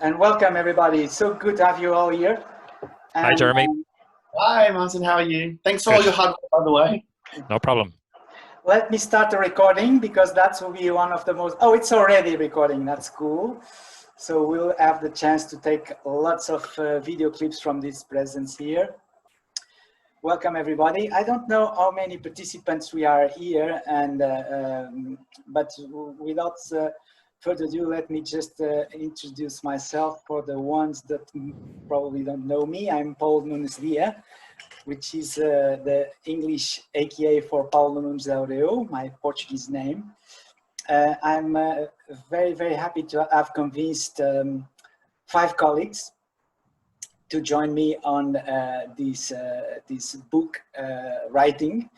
And welcome everybody. It's so good to have you all here. And, hi, Jeremy. Hi, Martin. How are you? Thanks for all your hard work, by the way. No problem. Let me start the recording because that will be one of the most... Oh, it's already recording. That's cool. So we'll have the chance to take lots of video clips from this presence here. Welcome everybody. I don't know how many participants we are here, and but without further ado, let me just introduce myself for the ones that probably don't know me. I'm Paul Nunesdea, which is the English AKA for Paul Nunesdea, my Portuguese name. I'm very, very happy to have convinced 5 colleagues to join me on this book writing.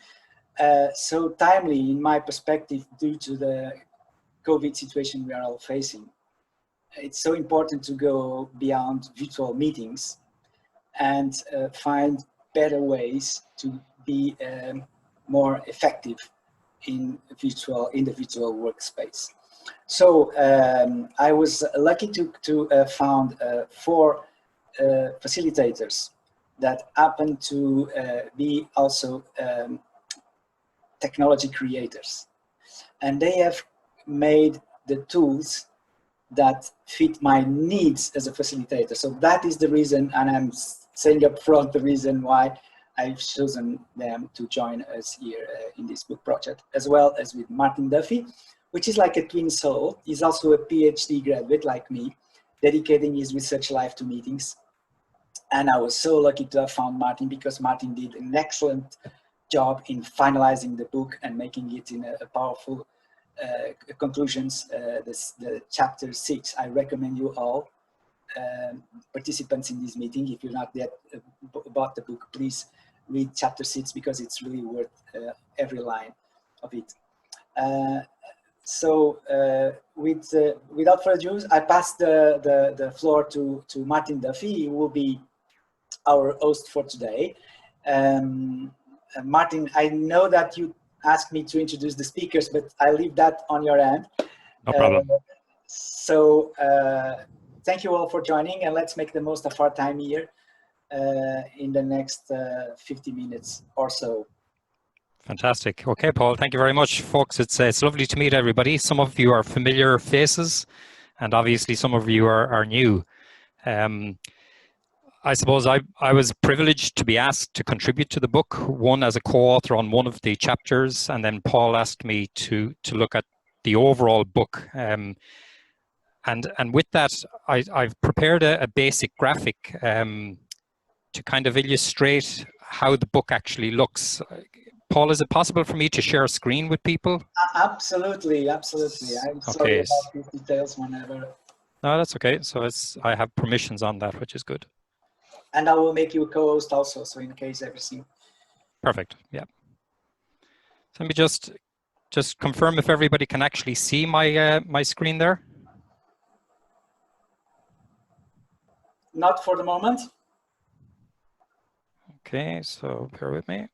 So timely in my perspective due to the COVID situation we are all facing. It's so important to go beyond virtual meetings and find better ways to be more effective in the virtual workspace. So I was lucky to found 4 facilitators that happen to be also technology creators, and they have made the tools that fit my needs as a facilitator. So that is the reason, and I'm saying up front the reason why I've chosen them to join us here in this book project, as well as with Martin Duffy, which is like a twin soul. He's also a PhD graduate like me, dedicating his research life to meetings. And I was so lucky to have found Martin because Martin did an excellent job in finalizing the book and making it in a powerful conclusions. The chapter 6, I recommend you all participants in this meeting, if you're not yet bought the book, please read chapter 6 because it's really worth every line of it. Without further ado, I pass the floor to Martin Duffy. He will be our host for today. Martin, I know that you asked me to introduce the speakers, but I leave that on your end. No problem. Thank you all for joining, and let's make the most of our time here in the next 50 minutes or so. Fantastic. Okay, Paul, thank you very much, folks. It's lovely to meet everybody. Some of you are familiar faces, and obviously some of you are new. I suppose I was privileged to be asked to contribute to the book, one as a co-author on one of the chapters, and then Paul asked me to look at the overall book. And with that, I've prepared a basic graphic to kind of illustrate how the book actually looks. Paul, is it possible for me to share a screen with people? Absolutely, absolutely. I'm sorry about these details whenever. No, that's okay. So I have permissions on that, which is good. And I will make you a co-host also, so in case everything. Perfect, yeah. So let me just confirm if everybody can actually see my my screen there. Not for the moment. Okay, so bear with me.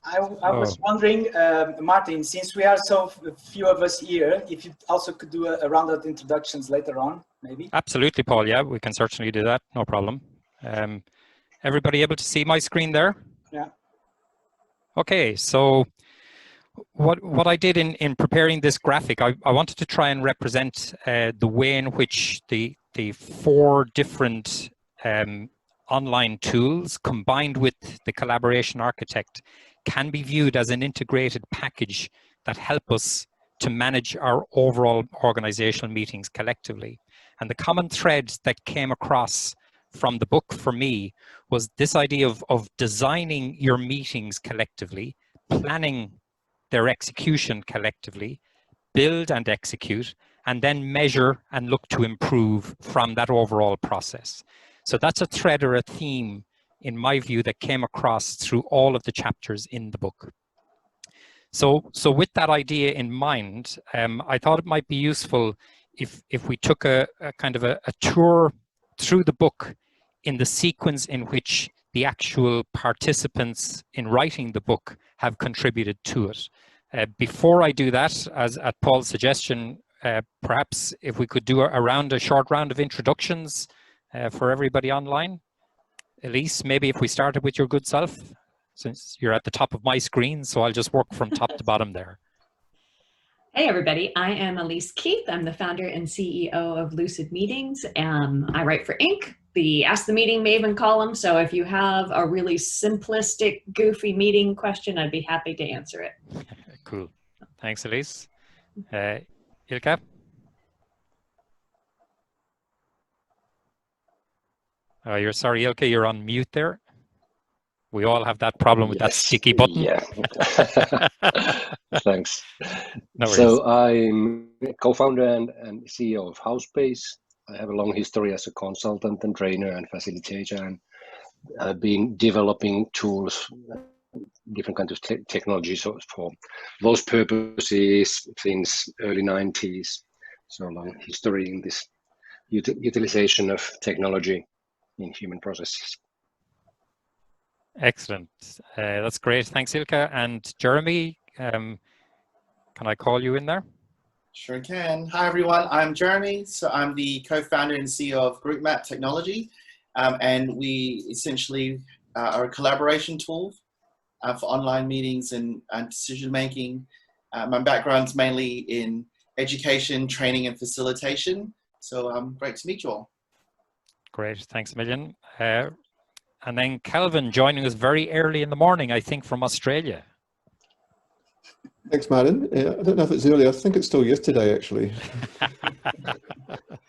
I was wondering, Martin, since we are so few of us here, if you also could do a round of introductions later on, maybe? Absolutely, Paul. Yeah, we can certainly do that. No problem. Everybody able to see my screen there? Yeah. Okay, so what I did in preparing this graphic, I wanted to try and represent the way in which the 4 different online tools combined with the collaboration architect can be viewed as an integrated package that help us to manage our overall organizational meetings collectively. And the common thread that came across from the book for me was this idea of designing your meetings collectively, planning their execution collectively, build and execute, and then measure and look to improve from that overall process. So that's a thread or a theme, in my view, that came across through all of the chapters in the book. So with that idea in mind, I thought it might be useful if we took a kind of a tour through the book in the sequence in which the actual participants in writing the book have contributed to it. Before I do that, as at Paul's suggestion, perhaps if we could do a short round of introductions for everybody online. Elise, maybe if we started with your good self, since you're at the top of my screen, so I'll just work from top to bottom there. Hey everybody, I am Elise Keith. I'm the founder and CEO of Lucid Meetings. I write for Inc., the Ask the Meeting Maven column. So if you have a really simplistic, goofy meeting question, I'd be happy to answer it. Cool. Thanks, Elise. Ilka? You're sorry, Ilka, you're on mute there. We all have that problem with that sticky button. Yeah. Thanks. No worries. So I'm co-founder and CEO of Housebase. I have a long history as a consultant and trainer and facilitator, and I've been developing tools, different kinds of technologies for those purposes since early 90s. So long history in this utilization of technology in human processes. Excellent. That's great. Thanks, Ilka. And Jeremy, can I call you in there? Sure can. Hi, everyone. I'm Jeremy. So I'm the co-founder and CEO of GroupMap Technology. And we essentially are a collaboration tool for online meetings and decision-making. My background's mainly in education, training, and facilitation. So great to meet you all. Great. Thanks a million. And then Kelvin joining us very early in the morning, I think, from Australia. Thanks, Martin. I don't know if it's early. I think it's still yesterday, actually.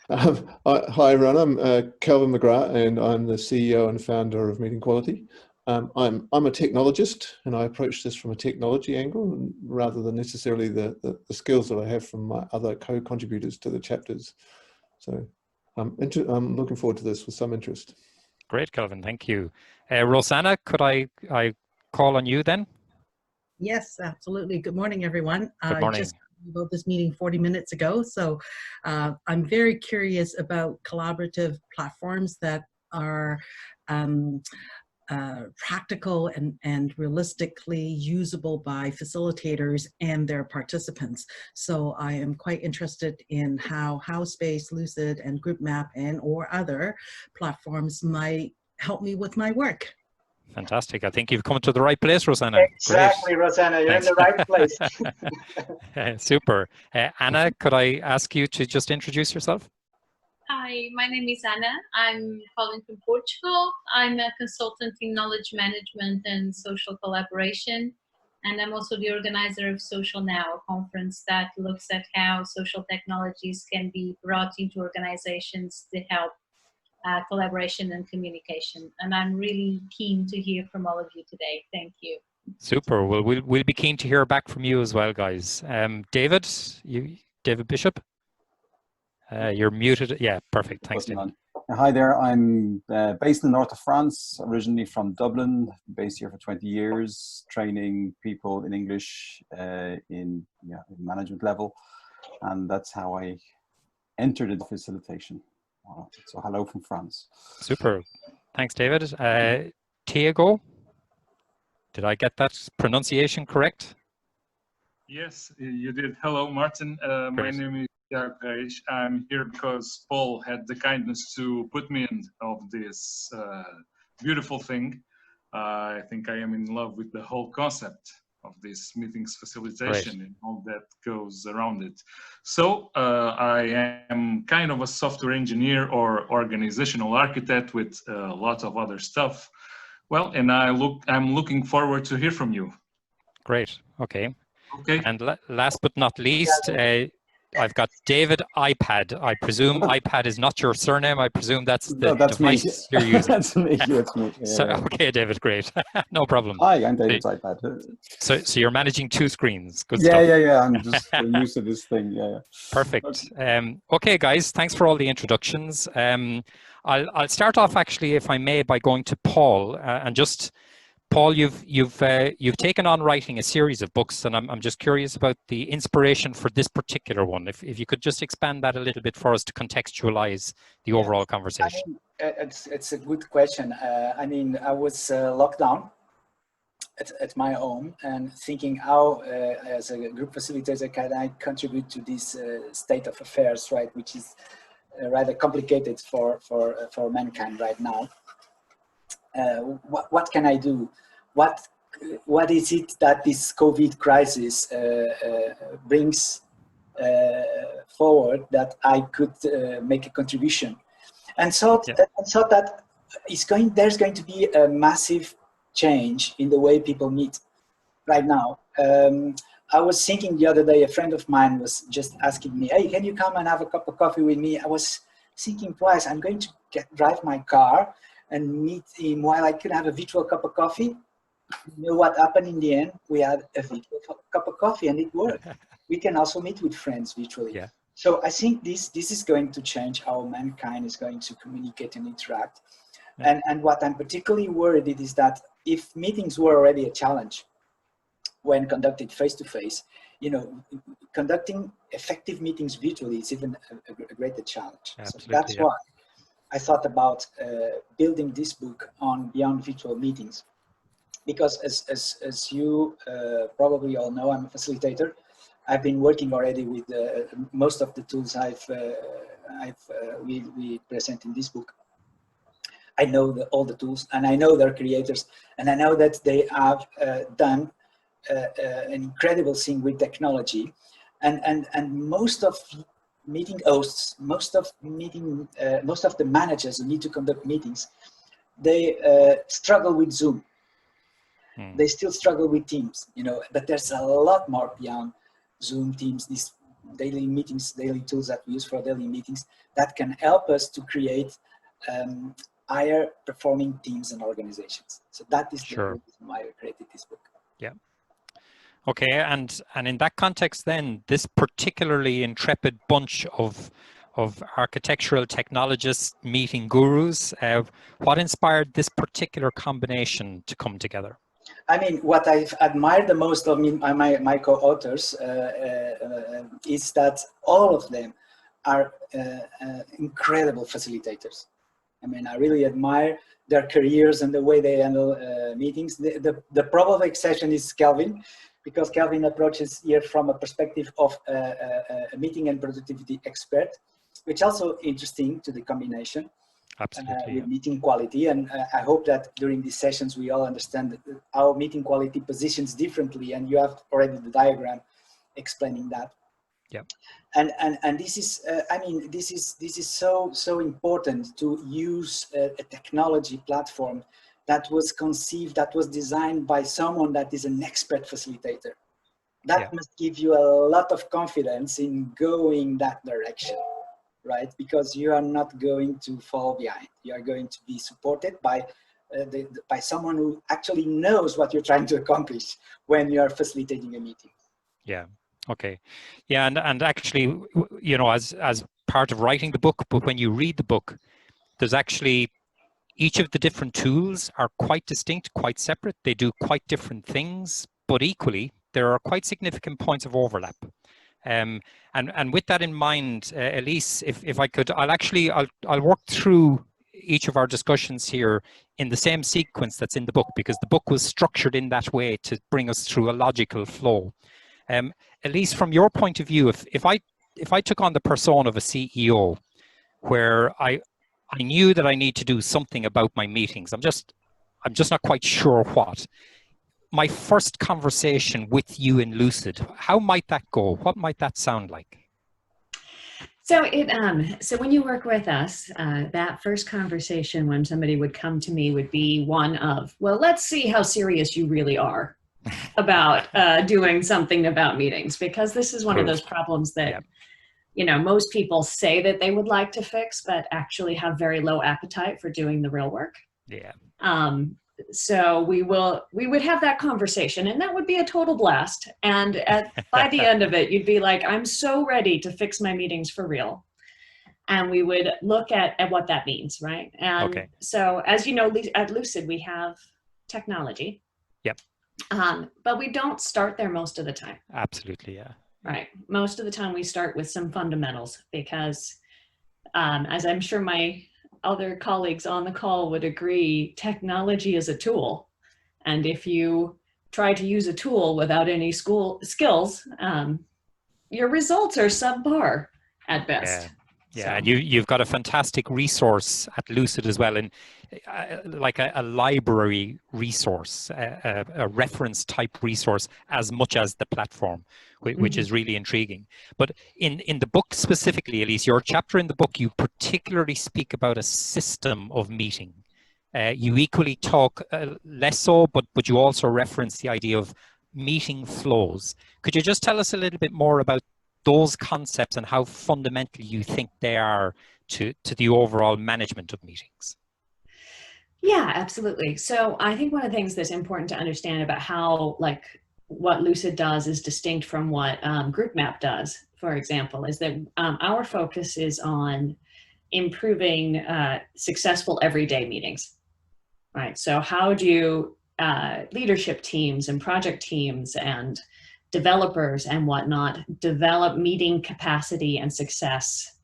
Hi, everyone. I'm Kelvin McGrath, and I'm the CEO and founder of Meeting Quality. I'm a technologist, and I approach this from a technology angle rather than necessarily the skills that I have from my other co-contributors to the chapters. So I'm looking forward to this with some interest. Great, Kelvin. Thank you. Rosanna, could I call on you then? Yes, absolutely. Good morning, everyone. Good morning. I just about this meeting 40 minutes ago, so I'm very curious about collaborative platforms that are practical and realistically usable by facilitators and their participants. So I am quite interested in how Housebase, Lucid, and GroupMap or other platforms might help me with my work. Fantastic. I think you've come to the right place, Rosanna. Exactly, Great. Rosanna. You're Thanks. in the right place. Super. Anna, could I ask you to just introduce yourself? Hi, my name is Anna. I'm calling from Portugal. I'm a consultant in knowledge management and social collaboration. And I'm also the organizer of Social Now, a conference that looks at how social technologies can be brought into organizations to help collaboration and communication. And I'm really keen to hear from all of you today. Thank you. Super. Well, we'll be keen to hear back from you as well, guys. David, David Bishop? You're muted. Yeah, perfect. Thanks, David. Hi there. I'm based in the north of France, originally from Dublin, based here for 20 years, training people in English in management level. And that's how I entered into facilitation. So hello from France. Super. Thanks, David. Tiago, did I get that pronunciation correct? Yes, you did. Hello, Martin. My name is Tiago Reis. I'm here because Paul had the kindness to put me in of this beautiful thing. I think I am in love with the whole concept of this meetings facilitation and all that goes around it. So I am kind of a software engineer or organizational architect with a lot of other stuff. Well, and I'm looking forward to hear from you. Great. Okay. Okay. And last but not least, I've got David iPad. I presume iPad is not your surname. I presume that's the device you're using. That's me. That's me. Yeah. So, okay, David, great. No problem. Hi, I'm David's iPad. So you're managing two screens. Good stuff. Yeah. Yeah. I'm just used to this thing. Yeah. Perfect. Okay, guys, thanks for all the introductions. I'll start off actually, if I may, by going to Paul and just. Paul, you've taken on writing a series of books, and I'm just curious about the inspiration for this particular one. If you could just expand that a little bit for us to contextualize the overall conversation. I mean, it's a good question. I mean, I was locked down at my home and thinking how, as a group facilitator, can I contribute to this state of affairs, right, which is rather complicated for mankind right now. What can I do? What is it that this COVID crisis brings forward that I could make a contribution? And thought that there's going to be a massive change in the way people meet right now. I was thinking the other day, a friend of mine was just asking me, hey, can you come and have a cup of coffee with me? I was thinking twice, I'm going to drive my car and meet him while I could have a virtual cup of coffee. You know what happened in the end? We had a virtual cup of coffee and it worked. We can also meet with friends virtually. Yeah. So I think this is going to change how mankind is going to communicate and interact. Yeah. And what I'm particularly worried is that if meetings were already a challenge when conducted face-to-face, you know, conducting effective meetings virtually is even a greater challenge. Absolutely, so that's why I thought about building this book on Beyond Virtual Meetings. Because as you probably all know, I'm a facilitator. I've been working already with most of the tools we present in this book. I know all the tools, and I know their creators, and I know that they have done an incredible thing with technology, and most of meeting hosts, most of the managers who need to conduct meetings, they struggle with Zoom. They still struggle with Teams, you know, but there's a lot more beyond Zoom, Teams, these daily meetings, daily tools that we use for daily meetings that can help us to create higher performing teams and organizations. So that is the reason why I created this book. Yeah. Okay, and in that context then, this particularly intrepid bunch of architectural technologists meeting gurus, what inspired this particular combination to come together? I mean, what I've admired the most of my co-authors is that all of them are incredible facilitators. I mean, I really admire their careers and the way they handle meetings. The probable exception is Kelvin, because Kelvin approaches here from a perspective of a meeting and productivity expert, which is also interesting to the combination. Absolutely, with meeting quality, and I hope that during these sessions we all understand how meeting quality positions differently, and you have already the diagram explaining that. Yeah. And this is I mean, this is so important to use a technology platform that was conceived, that was designed by someone that is an expert facilitator. That must give you a lot of confidence in going that direction. Right, because you are not going to fall behind. You are going to be supported by by someone who actually knows what you're trying to accomplish when you are facilitating a meeting. Yeah. Okay. Yeah, and actually, you know, as part of writing the book, but when you read the book, there's actually each of the different tools are quite distinct, quite separate. They do quite different things, but equally there are quite significant points of overlap. And with that in mind, Elise, if I could, I'll work through each of our discussions here in the same sequence that's in the book, because the book was structured in that way to bring us through a logical flow. Elise, from your point of view, if I took on the persona of a CEO, where I knew that I need to do something about my meetings, I'm just not quite sure what. My first conversation with you in Lucid, how might that go? What might that sound like? So so when you work with us, that first conversation when somebody would come to me would be one of, well, let's see how serious you really are about doing something about meetings, because this is one of those problems that, you know, most people say that they would like to fix, but actually have very low appetite for doing the real work. Yeah. So we would have that conversation, and that would be a total blast. And by the end of it, you'd be like, I'm so ready to fix my meetings for real. And we would look at what that means, right? And so, as you know, at Lucid, we have technology. Yep. But we don't start there most of the time. Absolutely, yeah. Right. Most of the time we start with some fundamentals, because as I'm sure my other colleagues on the call would agree, technology is a tool. And if you try to use a tool without any skills, your results are subpar at best. Yeah, So. and you've got a fantastic resource at Lucid as well, and like a library resource, a reference type resource as much as the platform, which is really intriguing. But in the book specifically, Elise, your chapter in the book, you particularly speak about a system of meeting. You equally talk less so, but you also reference the idea of meeting flows. Could you just tell us a little bit more about those concepts and how fundamental you think they are to the overall management of meetings? Yeah, absolutely. So I think one of the things that's important to understand about how, like, what Lucid does is distinct from what GroupMap does, for example, is that our focus is on improving successful everyday meetings, right? So how do leadership teams and project teams and developers and whatnot develop meeting capacity and success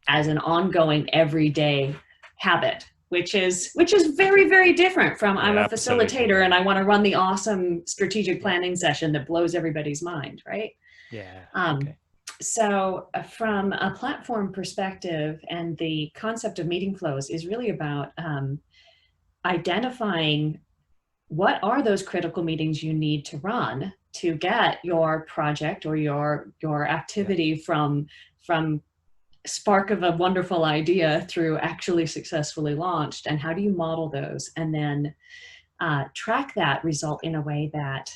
as an ongoing everyday habit, which is very, very different from I'm a facilitator and I want to run the awesome strategic planning session that blows everybody's mind, right? Yeah. So from a platform perspective, and the concept of meeting flows is really about identifying what are those critical meetings you need to run to get your project or your activity from spark of a wonderful idea through actually successfully launched, and how do you model those, and then track that result in a way that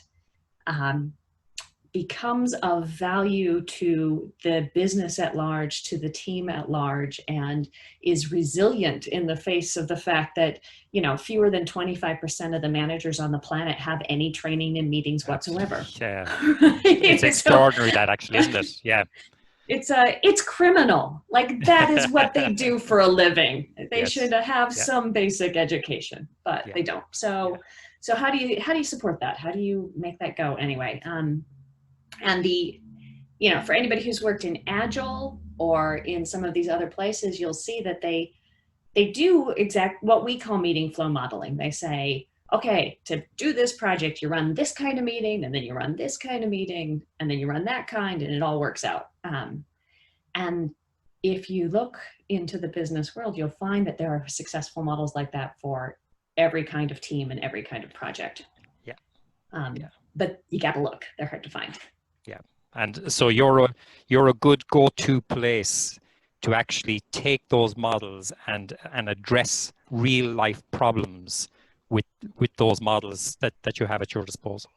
becomes of value to the business at large, to the team at large, and is resilient in the face of the fact that, you know, fewer than 25% of the managers on the planet have any training in meetings whatsoever. Yeah, it's extraordinary that actually, isn't it? Yeah. It's criminal. Like, that is what they do for a living. They should have some basic education, but they don't. So how do you support that? How do you make that go anyway? And for anybody who's worked in Agile or in some of these other places, you'll see that they do what we call meeting flow modeling. They say, okay, to do this project, you run this kind of meeting, and then you run this kind of meeting, and then you run that kind, and it all works out. And if you look into the business world, you'll find that there are successful models like that for every kind of team and every kind of project. But you got to look; they're hard to find. Yeah, and so you're a good go-to place to actually take those models and address real-life problems with those models that you have at your disposal.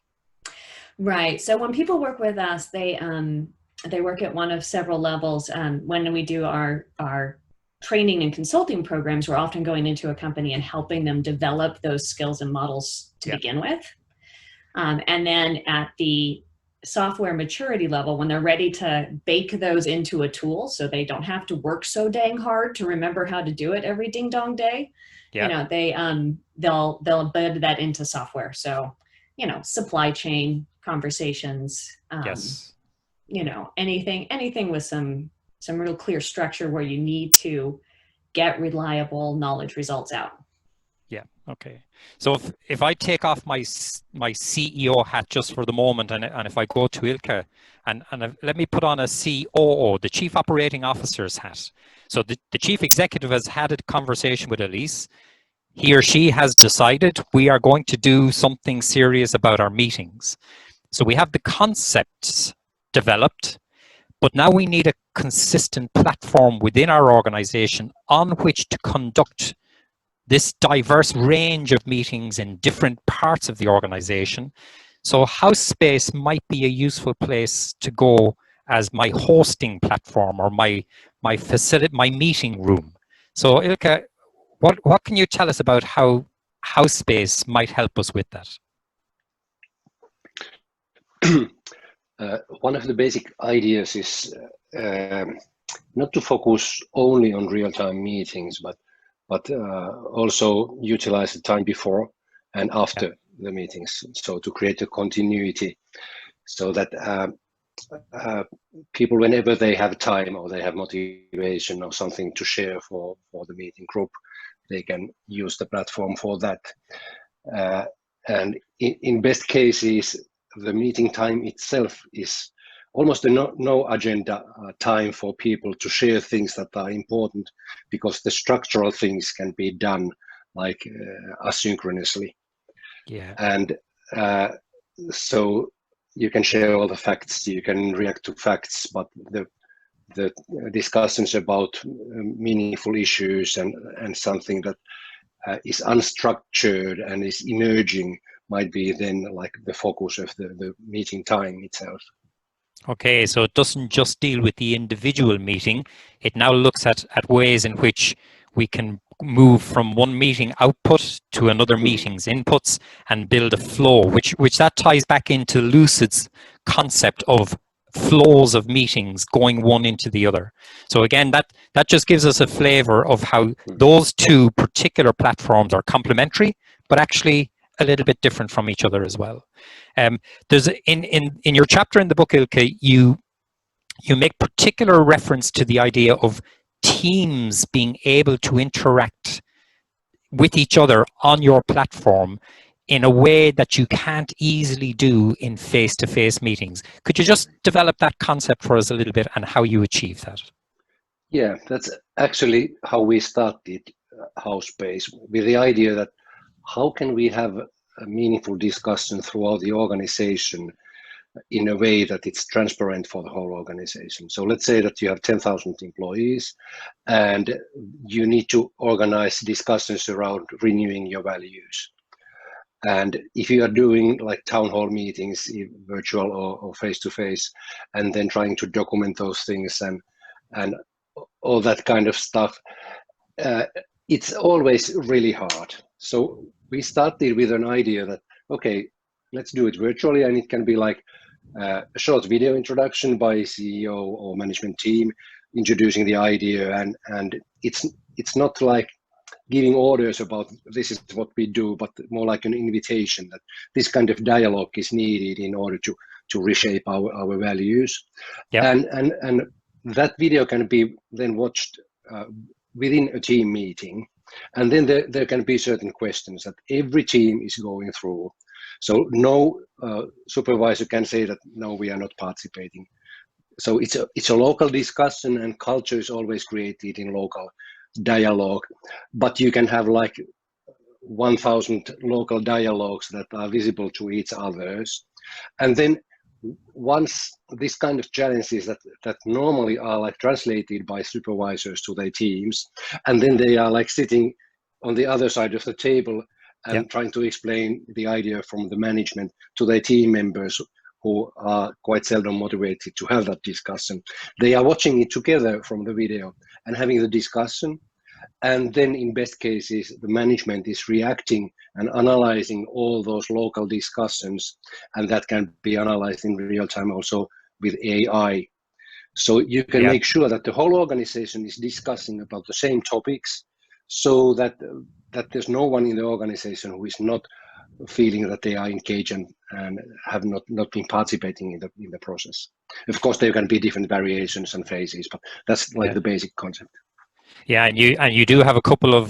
Right. So when people work with us, they work at one of several levels. When we do our training and consulting programs, we're often going into a company and helping them develop those skills and models to begin with. And then at the software maturity level, when they're ready to bake those into a tool so they don't have to work so dang hard to remember how to do it every ding dong day, they'll embed that into software. So, supply chain conversations, anything with some real clear structure where you need to get reliable knowledge results out. Yeah. Okay. So if I take off my CEO hat just for the moment, and if I go to Ilke, and let me put on a COO, the Chief Operating Officer's hat. So the Chief Executive has had a conversation with Elise. He or she has decided we are going to do something serious about our meetings. So we have the concepts developed, but now we need a consistent platform within our organization on which to conduct this diverse range of meetings in different parts of the organization. So HouseSpace might be a useful place to go as my hosting platform or my meeting room. So Ilke, what can you tell us about how HouseSpace might help us with that? One of the basic ideas is not to focus only on real-time meetings, but also utilize the time before and after the meetings. So to create a continuity, so that people, whenever they have time or they have motivation or something to share for the meeting group, they can use the platform for that. And in best cases, the meeting time itself is almost a no agenda time for people to share things that are important, because the structural things can be done like asynchronously. Yeah. And so you can share all the facts, you can react to facts, but the discussions about meaningful issues and something that is unstructured and is emerging might be then like the focus of the meeting time itself. Okay, so it doesn't just deal with the individual meeting. It now looks at ways in which we can move from one meeting output to another meeting's inputs and build a flow, which that ties back into Lucid's concept of flows of meetings going one into the other. So again, that just gives us a flavor of how those two particular platforms are complementary, but actually a little bit different from each other as well. There's in your chapter in the book, Ilke, you make particular reference to the idea of teams being able to interact with each other on your platform in a way that you can't easily do in face-to-face meetings. Could you just develop that concept for us a little bit and how you achieve that? Yeah, that's actually how we started HowSpace, with the idea that how can we have a meaningful discussion throughout the organization in a way that it's transparent for the whole organization. So let's say that you have 10,000 employees and you need to organize discussions around renewing your values. And if you are doing like town hall meetings, virtual or face-to-face, and then trying to document those things and all that kind of stuff, it's always really hard. So we started with an idea that, okay, let's do it virtually, and it can be like a short video introduction by CEO or management team introducing the idea, and it's not like giving orders about this is what we do, but more like an invitation that this kind of dialogue is needed in order to reshape our values. Yep. And that video can be then watched within a team meeting, and then there can be certain questions that every team is going through. So no supervisor can say that no, we are not participating. So it's a local discussion, and culture is always created in local dialogue, but you can have like 1,000 local dialogues that are visible to each others. And then once this kind of challenges that normally are like translated by supervisors to their teams, and then they are like sitting on the other side of the table and trying to explain the idea from the management to their team members who are quite seldom motivated to have that discussion. They are watching it together from the video and having the discussion. And then in best cases, the management is reacting and analyzing all those local discussions, and that can be analyzed in real time also with AI. So you can make sure that the whole organization is discussing about the same topics, so that there's no one in the organization who is not feeling that they are engaged and have not been participating in the process. Of course, there can be different variations and phases, but that's like the basic concept. Yeah, and you do have a couple of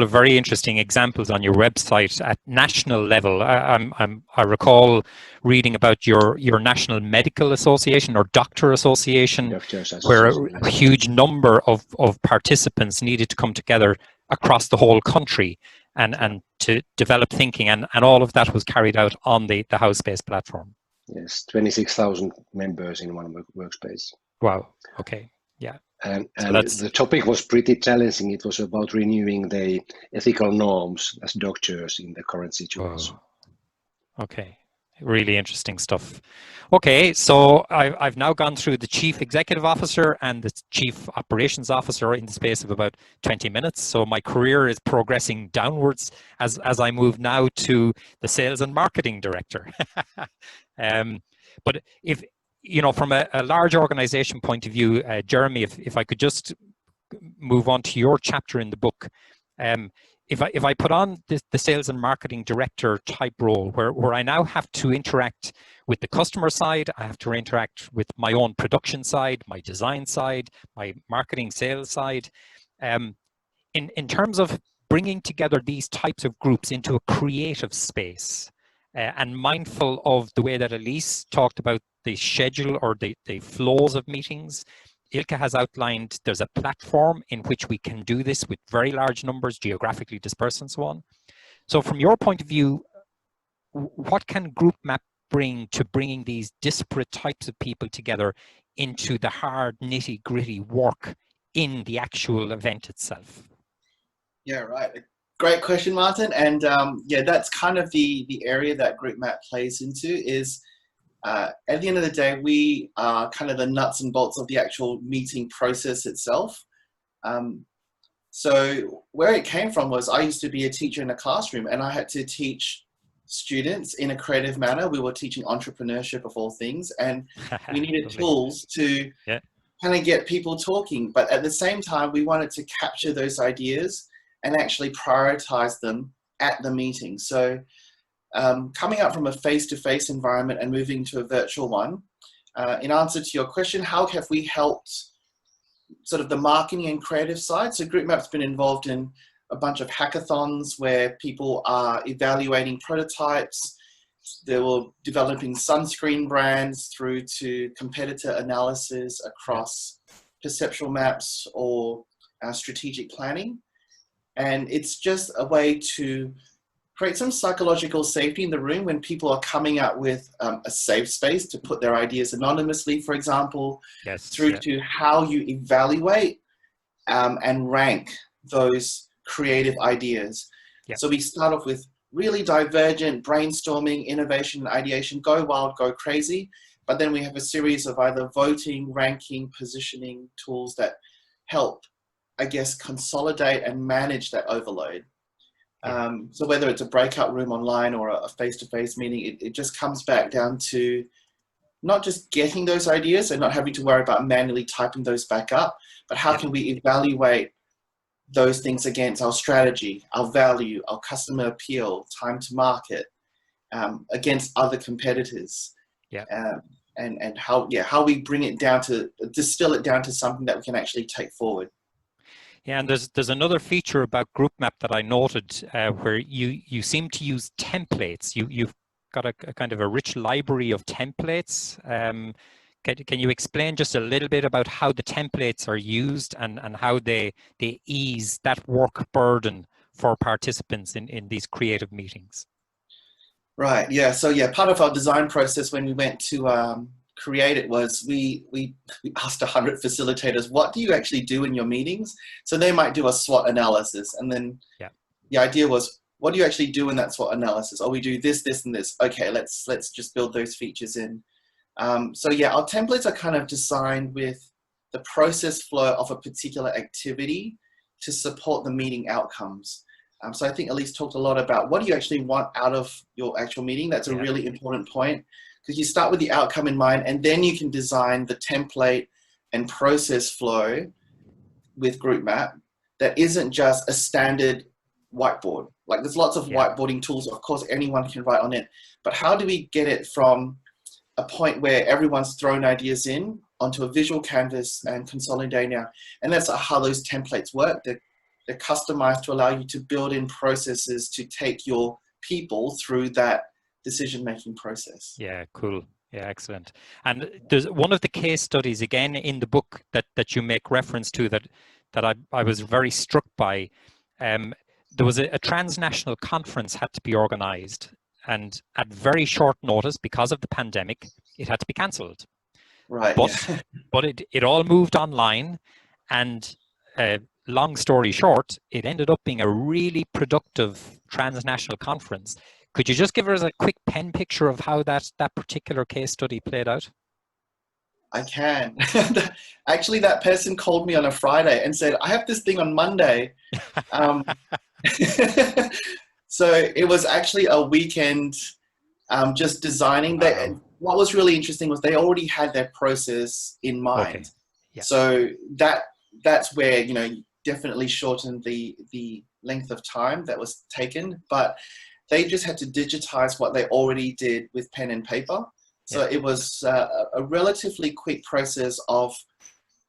very interesting examples on your website at national level. I recall reading about your National Medical Association or Doctor Association, where a huge number of participants needed to come together across the whole country and to develop thinking, and all of that was carried out on the HowSpace platform. Yes, 26,000 members in one workspace. Wow. Okay. Yeah. And so the topic was pretty challenging. It was about renewing the ethical norms as doctors in the current situation. Oh. Okay, really interesting stuff. Okay, so I've now gone through the Chief Executive Officer and the Chief Operations Officer in the space of about 20 minutes. So my career is progressing downwards as I move now to the Sales and Marketing Director. But if from a large organization point of view, Jeremy, if I could just move on to your chapter in the book, if I put on the sales and marketing director type role, where I now have to interact with the customer side, I have to interact with my own production side, my design side, my marketing sales side, in terms of bringing together these types of groups into a creative space, and mindful of the way that Elise talked about the schedule or the flows of meetings. Ilka has outlined there's a platform in which we can do this with very large numbers, geographically dispersed and so on. So from your point of view, what can GroupMap bring to bringing these disparate types of people together into the hard nitty-gritty work in the actual event itself? Yeah, right. Great question, Martin. And yeah, that's kind of the area that GroupMap plays into is at the end of the day, we are kind of the nuts and bolts of the actual meeting process itself. So where it came from was I used to be a teacher in a classroom and I had to teach students in a creative manner. We were teaching entrepreneurship of all things, and we needed tools to kind of get people talking. But at the same time, we wanted to capture those ideas and actually prioritize them at the meeting. So coming up from a face-to-face environment and moving to a virtual one, in answer to your question, how have we helped sort of the marketing and creative side? So GroupMap's been involved in a bunch of hackathons where people are evaluating prototypes. They were developing sunscreen brands through to competitor analysis across perceptual maps or strategic planning. And it's just a way to create some psychological safety in the room when people are coming out with a safe space to put their ideas anonymously, for example, through to how you evaluate and rank those creative ideas. So we start off with really divergent brainstorming, innovation, and ideation, go wild, go crazy. But then we have a series of either voting, ranking, positioning tools that help, I guess, consolidate and manage that overload. So whether it's a breakout room online or a face-to-face meeting, it just comes back down to not just getting those ideas and not having to worry about manually typing those back up, but how can we evaluate those things against our strategy, our value, our customer appeal, time to market, against other competitors. And how we bring it down to, distill it down to something that we can actually take forward. Yeah, and there's another feature about GroupMap that I noted where you seem to use templates. You've got a kind of a rich library of templates. Can you explain just a little bit about how the templates are used and how they ease that work burden for participants in these creative meetings? Right, yeah, so yeah, part of our design process when we went to create it was we asked 100 facilitators, what do you actually do in your meetings? So they might do a SWOT analysis, and then the idea was, what do you actually do in that SWOT analysis? Oh, we do this, this, and this. Okay, let's just build those features in. So yeah, our templates are kind of designed with the process flow of a particular activity to support the meeting outcomes. So I think Elise talked a lot about what do you actually want out of your actual meeting. That's a really important point, because you start with the outcome in mind and then you can design the template and process flow with GroupMap that isn't just a standard whiteboard. Like there's lots of whiteboarding tools, of course anyone can write on it, but how do we get it from a point where everyone's thrown ideas in onto a visual canvas and consolidating now? And that's how those templates work. They're customized to allow you to build in processes to take your people through that decision-making process. Yeah, cool. Yeah, excellent. And there's one of the case studies again in the book that you make reference to that I was very struck by. There was a transnational conference had to be organized, and at very short notice, because of the pandemic, it had to be cancelled. Right. But it all moved online, and long story short, it ended up being a really productive transnational conference. Could you just give us a quick pen picture of how that particular case study played out? I can. Actually, that person called me on a Friday and said, I have this thing on Monday. So it was actually a weekend just designing. What was really interesting was they already had their process in mind. Okay. Yeah. So that's where, you know, definitely shortened the length of time that was taken, but they just had to digitize what they already did with pen and paper. So it was a relatively quick process of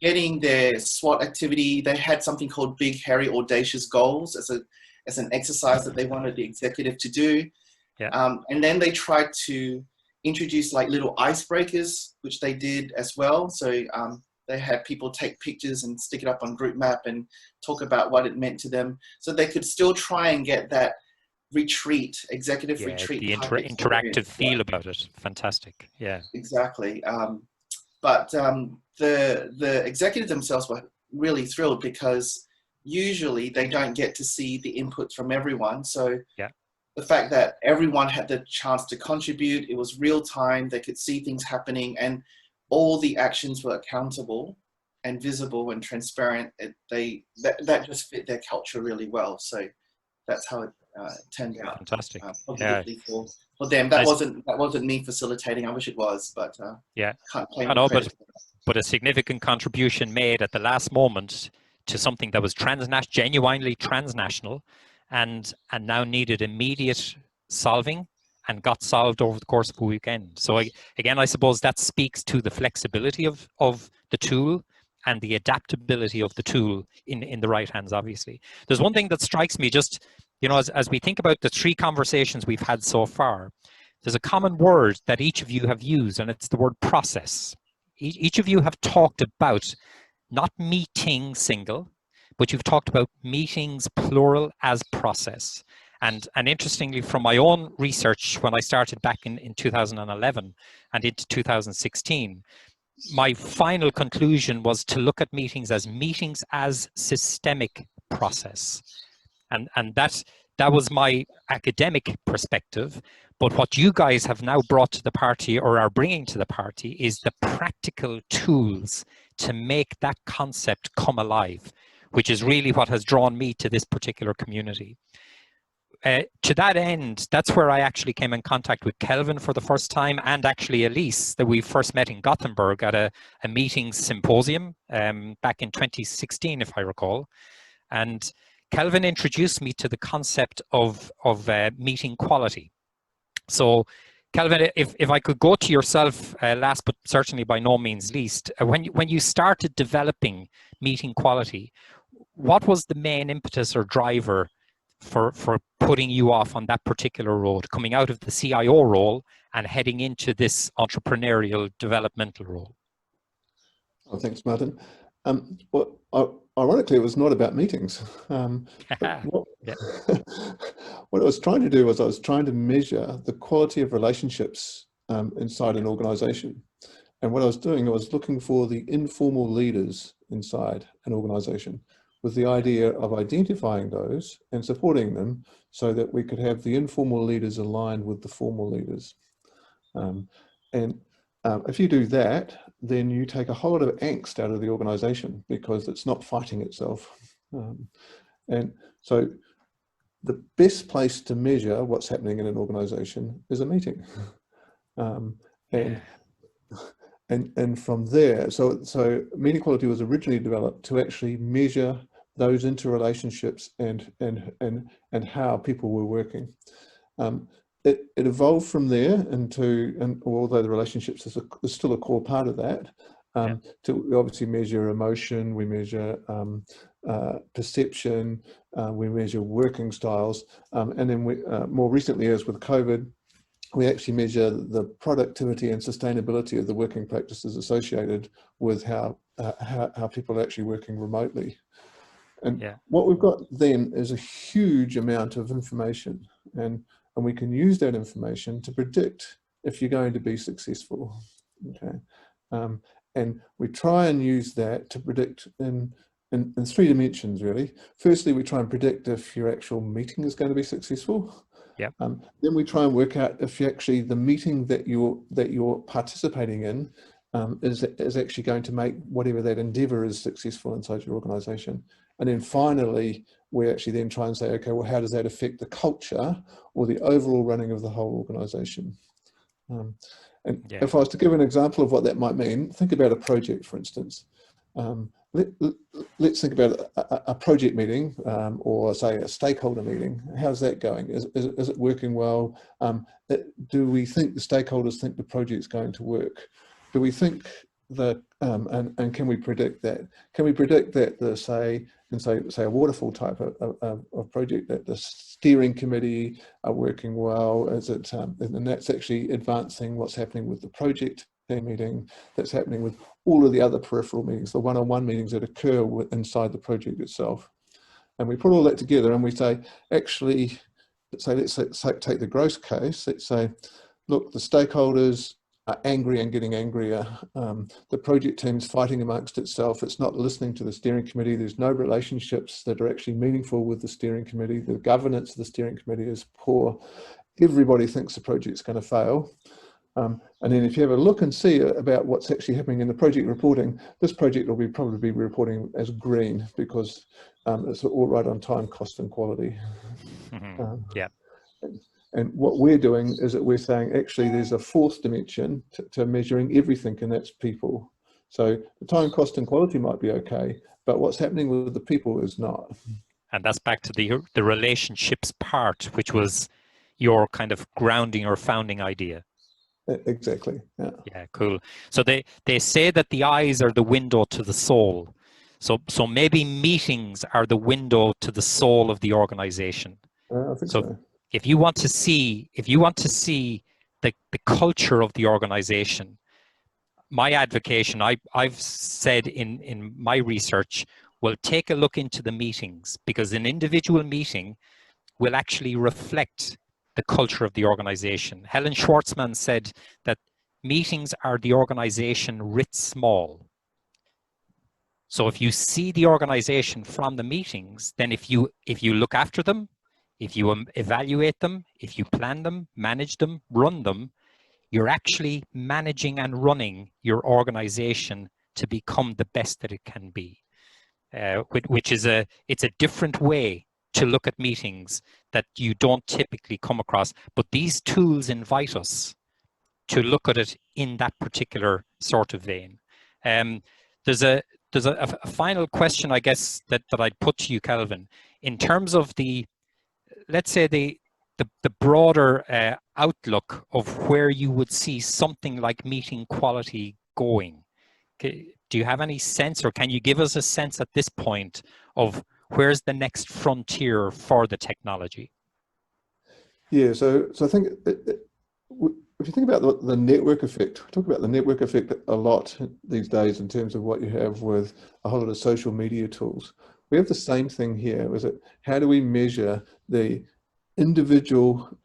getting their SWOT activity. They had something called Big, Hairy, Audacious Goals as an exercise that they wanted the executive to do. Yeah. And then they tried to introduce like little icebreakers, which they did as well. So they had people take pictures and stick it up on Group Map and talk about what it meant to them. So they could still try and get that retreat, executive retreat. The interactive feel about it. Fantastic. Yeah. Exactly. But the executives themselves were really thrilled because usually they don't get to see the input from everyone. So yeah. The fact that everyone had the chance to contribute, it was real time, they could see things happening, and all the actions were accountable and visible and transparent. That just fit their culture really well. So that's how it turned out. Fantastic. Positively for them. That wasn't me facilitating. I wish it was, but yeah. Can't claim I know, credit. but a significant contribution made at the last moment to something that was genuinely transnational, and now needed immediate solving, and got solved over the course of a weekend. So again, I suppose that speaks to the flexibility of the tool and the adaptability of the tool in the right hands, obviously. There's one thing that strikes me, just, you know, as we think about the 3 conversations we've had so far, there's a common word that each of you have used, and it's the word process. Each of you have talked about not meeting single, but you've talked about meetings plural as process. And interestingly, from my own research, when I started back in 2011 and into 2016, my final conclusion was to look at meetings as systemic process. And that was my academic perspective. But what you guys have now brought to the party, or are bringing to the party, is the practical tools to make that concept come alive, which is really what has drawn me to this particular community. To that end, that's where I actually came in contact with Kelvin for the first time, and actually Elise, that we first met in Gothenburg at a meetings symposium back in 2016, if I recall. And Kelvin introduced me to the concept of meeting quality. So Kelvin, if I could go to yourself last, but certainly by no means least, when you started developing meeting quality, what was the main impetus or driver for putting you off on that particular road, coming out of the CIO role and heading into this entrepreneurial developmental role? Oh, thanks, Martin. Well, ironically, it was not about meetings. What I was trying to do was I was trying to measure the quality of relationships inside an organization. And what I was doing, I was looking for the informal leaders inside an organization, with the idea of identifying those and supporting them so that we could have the informal leaders aligned with the formal leaders. If you do that, then you take a whole lot of angst out of the organization because it's not fighting itself. And so the best place to measure what's happening in an organization is a meeting. And from there, so meeting quality was originally developed to actually measure those interrelationships and how people were working. It evolved from there and although the relationships is still a core part of that, to obviously measure emotion, we measure perception, we measure working styles, and then we, more recently, as with COVID, we actually measure the productivity and sustainability of the working practices associated with how people are actually working remotely. And what we've got then is a huge amount of information, and we can use that information to predict if you're going to be successful. Okay, and we try and use that to predict in 3 dimensions, really. Firstly, we try and predict if your actual meeting is going to be successful. Yeah. Then we try and work out if actually the meeting that you're participating in is actually going to make whatever that endeavor is successful inside your organization. And then finally, we actually then try and say, okay, well, how does that affect the culture or the overall running of the whole organization? If I was to give an example of what that might mean, think about a project, for instance. Let's think about a project meeting or say a stakeholder meeting. How's that going? Is it working well? Do we think the stakeholders think the project's going to work? Do we think and can we predict that? Can we predict that the say a waterfall type of project, that the steering committee are working well? Is it and that's actually advancing what's happening with the project team meeting, that's happening with all of the other peripheral meetings, the one-on-one meetings that occur inside the project itself. And we put all that together and we say, actually, let's take the gross case. Let's say, look, the stakeholders are angry and getting angrier. The project team's fighting amongst itself. It's not listening to the steering committee. There's no relationships that are actually meaningful with the steering committee. The governance of the steering committee is poor. Everybody thinks the project's going to fail. And then if you have a look and see about what's actually happening in the project reporting, this project will probably be reporting as green because it's all right on time, cost and quality. Yeah. And what we're doing is that we're saying, actually, there's a fourth dimension to measuring everything, and that's people. So the time, cost and quality might be okay, but what's happening with the people is not. And that's back to the relationships part, which was your kind of grounding or founding idea. Exactly. Yeah. Yeah, cool. So they say that the eyes are the window to the soul. So maybe meetings are the window to the soul of the organization. I think so. If you want to see the culture of the organization, my advocation, I've said in my research, well, take a look into the meetings, because an individual meeting will actually reflect the culture of the organization. Helen Schwartzman said that meetings are the organization writ small. So if you see the organization from the meetings, then if you look after them, if you evaluate them, if you plan them, manage them, run them, you're actually managing and running your organization to become the best that it can be. Which is it's a different way to look at meetings that you don't typically come across. But these tools invite us to look at it in that particular sort of vein. There's a final question, I guess, that I'd put to you, Kelvin, in terms of let's say the broader outlook of where you would see something like meeting quality going. Do you have any sense, or can you give us a sense at this point of where's the next frontier for the technology? Yeah, so I think if you think about the network effect, we talk about the network effect a lot these days in terms of what you have with a whole lot of social media tools. We have the same thing here. Is it, how do we measure the individual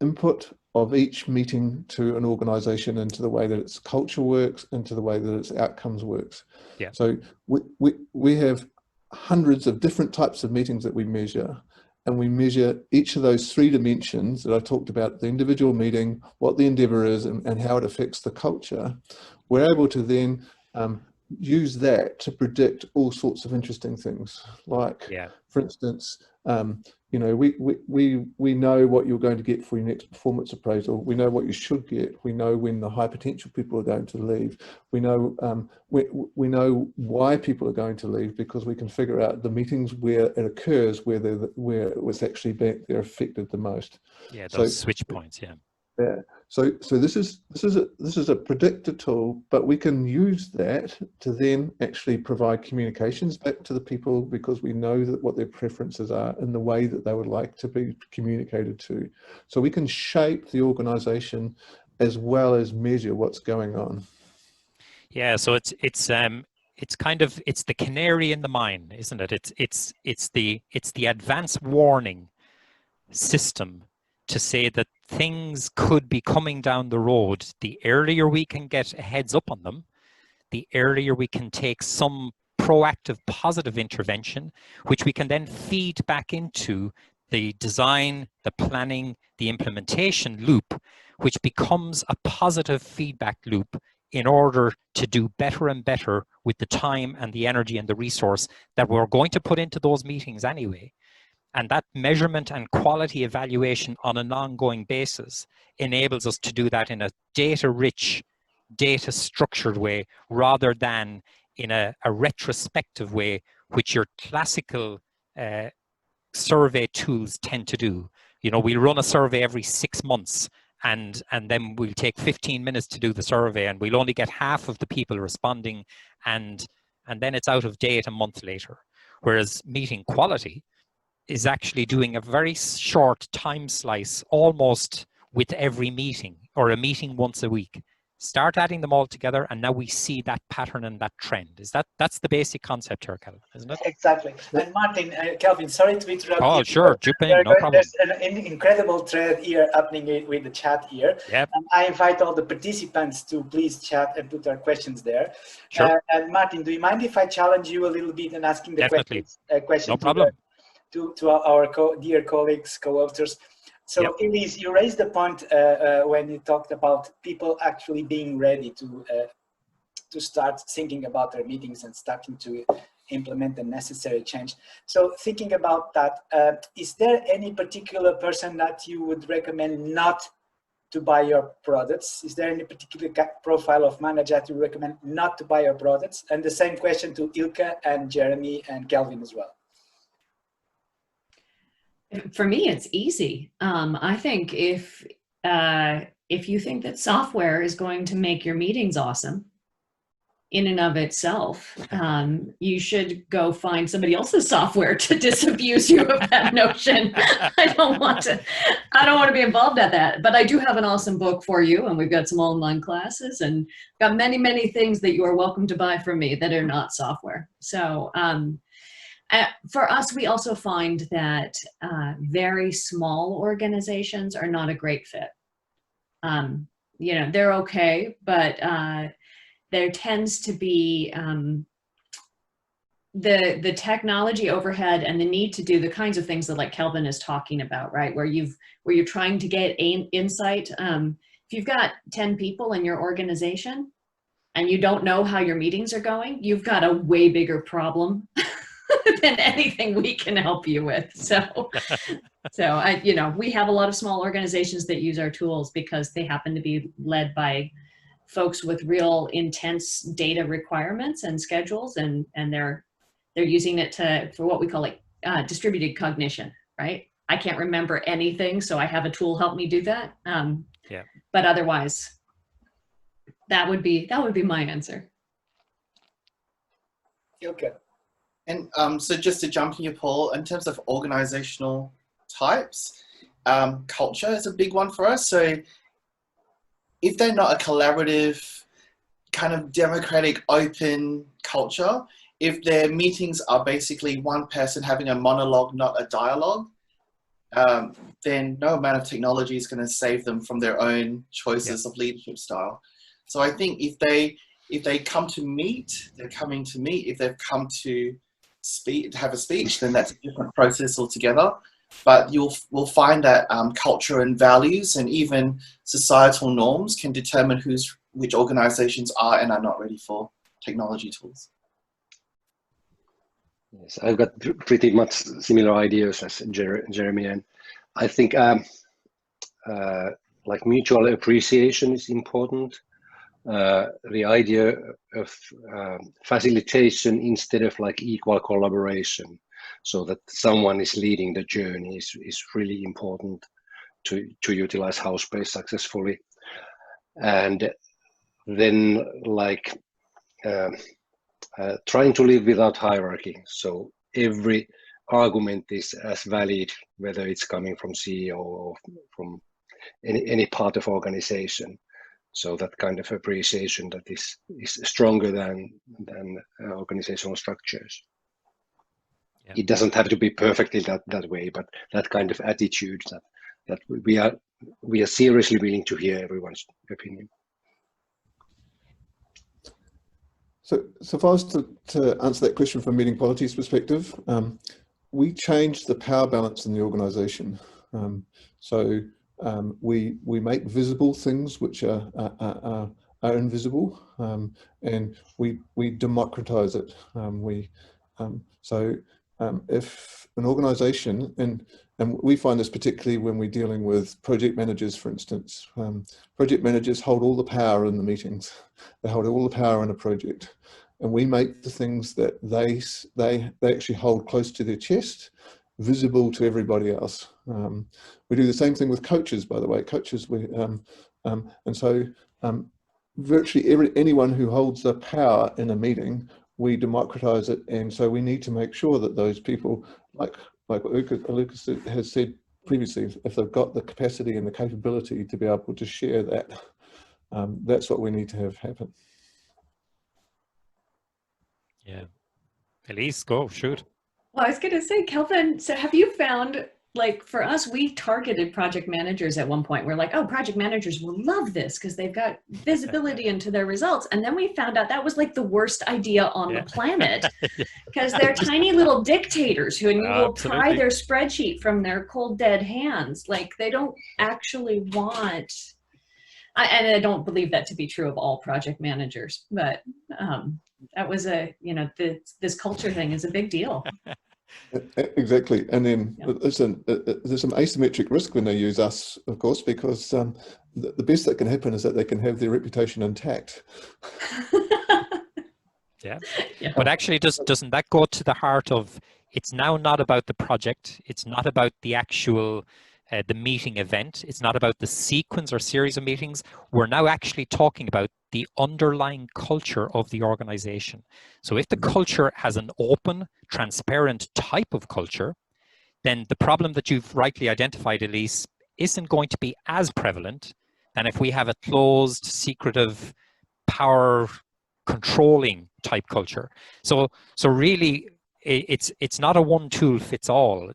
input of each meeting to an organization into the way that its culture works, into the way that its outcomes works? Yeah. So we have hundreds of different types of meetings that we measure, and we measure each of those three dimensions that I talked about: the individual meeting, what the endeavor is, and how it affects the culture. We're able to then use that to predict all sorts of interesting things. Like, for instance, you know, we know what you're going to get for your next performance appraisal. We know what you should get. We know when the high potential people are going to leave. We know we know why people are going to leave, because we can figure out the meetings where it occurs, where it was actually they're affected the most. Yeah, those switch points. Yeah. Yeah. So this is a predictor tool, but we can use that to then actually provide communications back to the people, because we know that what their preferences are in the way that they would like to be communicated to. So we can shape the organization as well as measure what's going on. Yeah. So it's kind of, it's the canary in the mine, isn't it? It's the advanced warning system to say that things could be coming down the road. The earlier we can get a heads up on them, the earlier we can take some proactive positive intervention, which we can then feed back into the design, the planning, the implementation loop, which becomes a positive feedback loop in order to do better and better with the time and the energy and the resource that we're going to put into those meetings anyway. And that measurement and quality evaluation on an ongoing basis enables us to do that in a data-rich, data-structured way, rather than in a retrospective way, which your classical survey tools tend to do. You know, we'll run a survey every 6 months, and then we'll take 15 minutes to do the survey, and we'll only get half of the people responding, and then it's out of date a month later. Whereas meeting quality is actually doing a very short time slice almost with every meeting, or a meeting once a week. Start adding them all together, and now we see that pattern and that trend. That's the basic concept here, Kelvin, isn't it? Exactly. And Martin, Kelvin, sorry to interrupt you. Oh, sure, jump in, no problem. There's an incredible thread here happening with the chat here. Yep. And I invite all the participants to please chat and put their questions there. Sure. And Martin, do you mind if I challenge you a little bit and asking the question No problem. to our dear colleagues, co-authors? So, Yep. Elise, you raised the point when you talked about people actually being ready to start thinking about their meetings and starting to implement the necessary change. So, thinking about that, is there any particular person that you would recommend not to buy your products? Is there any particular profile of manager that you recommend not to buy your products? And the same question to Ilke and Jeremy and Kelvin as well. For me, it's easy. I think if you think that software is going to make your meetings awesome in and of itself, you should go find somebody else's software to disabuse you of that notion. I don't want to be involved at that, but I do have an awesome book for you, and we've got some online classes and got many, many things that you are welcome to buy from me that are not software. So, for us, we also find that very small organizations are not a great fit. You know, they're okay, but there tends to be the technology overhead and the need to do the kinds of things that like Kelvin is talking about, right? Where you're trying to get insight. If you've got 10 people in your organization and you don't know how your meetings are going, you've got a way bigger problem than anything we can help you with. So you know, we have a lot of small organizations that use our tools because they happen to be led by folks with real intense data requirements and schedules, and they're using it for what we call like distributed cognition, right? I can't remember anything, so I have a tool help me do that. Yeah. But otherwise, that would be my answer. Okay. And so just to jump in here, Paul, in terms of organizational types, culture is a big one for us. So if they're not a collaborative, kind of democratic, open culture, if their meetings are basically one person having a monologue, not a dialogue, then no amount of technology is going to save them from their own choices of leadership style. So I think if they come to meet, they're coming to meet. If they've come to have a speech, then that's a different process altogether. But we'll find that culture and values and even societal norms can determine which organizations are and are not ready for technology tools. Yes, I've got pretty much similar ideas as Jeremy, and I think like mutual appreciation is important. The idea of facilitation instead of like equal collaboration, so that someone is leading the journey is really important to utilize HowSpace successfully. And then like trying to live without hierarchy. So every argument is as valid, whether it's coming from CEO or from any part of organization. So that kind of appreciation that is stronger than organizational structures. Yeah. It doesn't have to be perfectly that way, but that kind of attitude that we are seriously willing to hear everyone's opinion. So if I was to answer that question from meeting quality's perspective, we changed the power balance in the organization. We make visible things which are invisible, and we democratize it. If an organization, and we find this particularly when we're dealing with project managers, for instance, project managers hold all the power in the meetings. They hold all the power in a project, and we make the things that they actually hold close to their chest, visible to everybody else. We do the same thing with coaches, by the way. Coaches, virtually anyone who holds the power in a meeting, we democratize it, and so we need to make sure that those people, like what Lucas has said previously, if they've got the capacity and the capability to be able to share that, that's what we need to have happen. Yeah. Elise, go, shoot. Well, I was going to say, Kelvin, so have you found, like for us, we targeted project managers at one point. We're like, oh, project managers will love this because they've got visibility into their results. And then we found out that was like the worst idea on the planet because they're tiny little dictators who will pry their spreadsheet from their cold, dead hands. Like they don't actually want, and I don't believe that to be true of all project managers, but that was this culture thing is a big deal. Exactly, and then there's some asymmetric risk when they use us, of course, because the best that can happen is that they can have their reputation intact. Yeah, but actually, doesn't that go to the heart of it's now not about the project, it's not about the actual the meeting event, it's not about the sequence or series of meetings. We're now actually talking about the underlying culture of the organization. So if the culture has an open, transparent type of culture, then the problem that you've rightly identified, Elise, isn't going to be as prevalent than if we have a closed, secretive, power controlling type culture. So really, it's not a one tool fits all.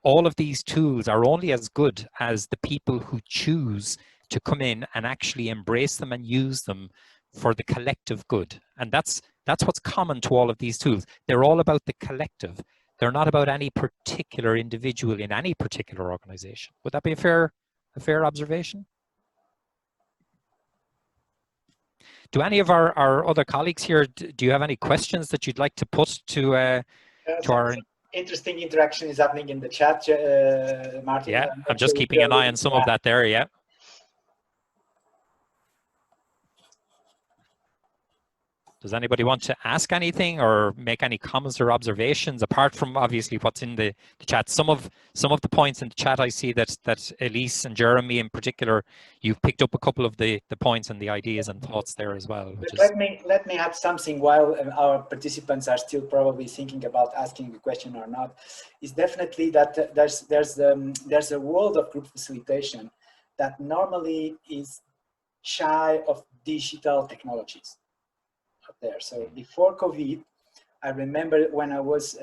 All of these tools are only as good as the people who choose to come in and actually embrace them and use them for the collective good. And that's what's common to all of these tools. They're all about the collective. They're not about any particular individual in any particular organization. Would that be a fair observation? Do any of our other colleagues here, do you have any questions that you'd like to put to our... Interesting interaction is happening in the chat, Martin. Yeah, I'm just keeping an eye on some of that there, yeah. Does anybody want to ask anything or make any comments or observations apart from obviously what's in the chat? Some of the points in the chat I see that Elise and Jeremy in particular, you've picked up a couple of the points and the ideas and thoughts there as well. Let me add something while our participants are still probably thinking about asking a question or not. Is definitely that there's a world of group facilitation that normally is shy of digital technologies. There. So before COVID, I remember when I was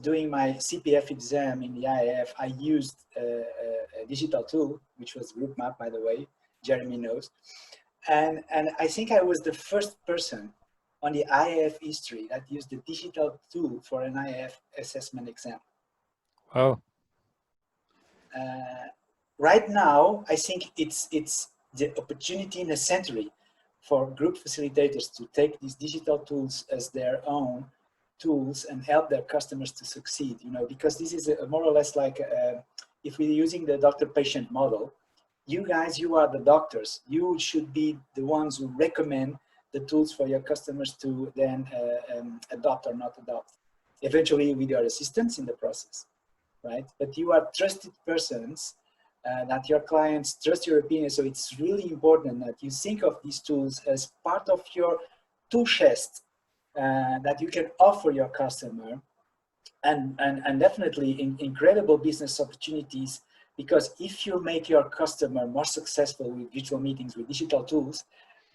doing my CPF exam in the IAF, I used a digital tool, which was GroupMap, by the way, Jeremy knows. And I think I was the first person on the IAF history that used the digital tool for an IAF assessment exam. Oh. Right now, I think it's the opportunity in a century for group facilitators to take these digital tools as their own tools and help their customers to succeed, because this is more or less like if we're using the doctor-patient model, you guys, you are the doctors. You should be the ones who recommend the tools for your customers to then adopt or not adopt. Eventually with your assistance in the process, right? But you are trusted persons that your clients trust your opinion. So it's really important that you think of these tools as part of your tool chest that you can offer your customer, and definitely incredible business opportunities, because if you make your customer more successful with virtual meetings, with digital tools,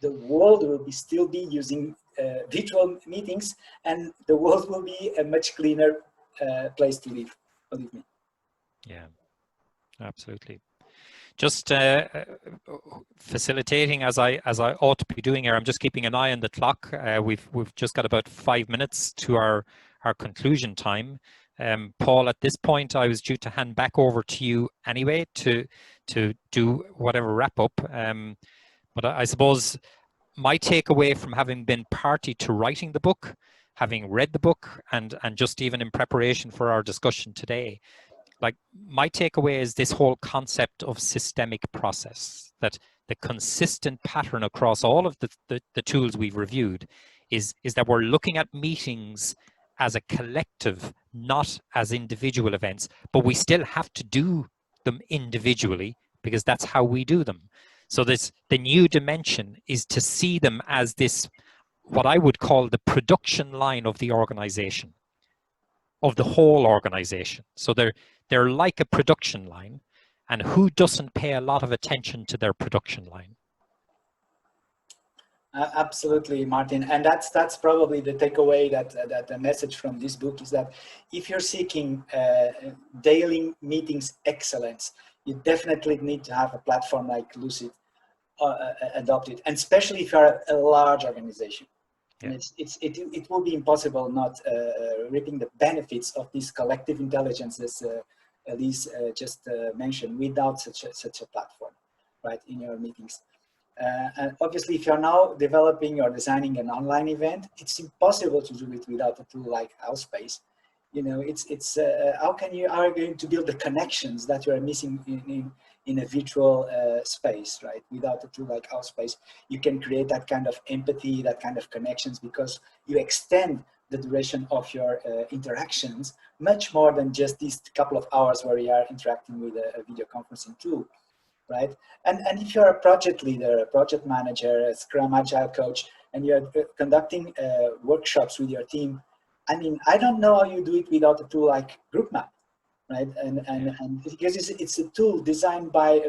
the world will still be using virtual meetings, and the world will be a much cleaner place to live, believe me. Yeah. Absolutely. Just facilitating as I ought to be doing here. I'm just keeping an eye on the clock. We've just got about 5 minutes to our conclusion time. Paul, at this point, I was due to hand back over to you anyway to do whatever wrap up. But I suppose my takeaway from having been party to writing the book, having read the book, and just even in preparation for our discussion today, like my takeaway is this whole concept of systemic process, that the consistent pattern across all of the tools we've reviewed is that we're looking at meetings as a collective not as individual events, but we still have to do them individually because that's how we do them. So the new dimension is to see them as this, what I would call the production line of the organization, of the whole organization. So they're like a production line, and who doesn't pay a lot of attention to their production line? Absolutely, Martin, and that's probably the takeaway, that the message from this book is that if you're seeking daily meetings excellence, you definitely need to have a platform like Lucid adopted, and especially if you're a large organization. Yeah. And it will be impossible not reaping the benefits of this collective intelligence, as Elise just mentioned, without such a platform, right, in your meetings. And obviously, if you're now developing or designing an online event, it's impossible to do it without a tool like Housepace. You know, how are you going to build the connections that you are missing in a virtual space, right? Without a tool like Housepace, you can create that kind of empathy, that kind of connections, because you extend the duration of your interactions much more than just these couple of hours where you are interacting with a video conferencing tool. Right, and if you're a project leader, a project manager, a Scrum Agile coach, and you're conducting workshops with your team, I mean, I don't know how you do it without a tool like GroupMap, right? And because it's a tool designed by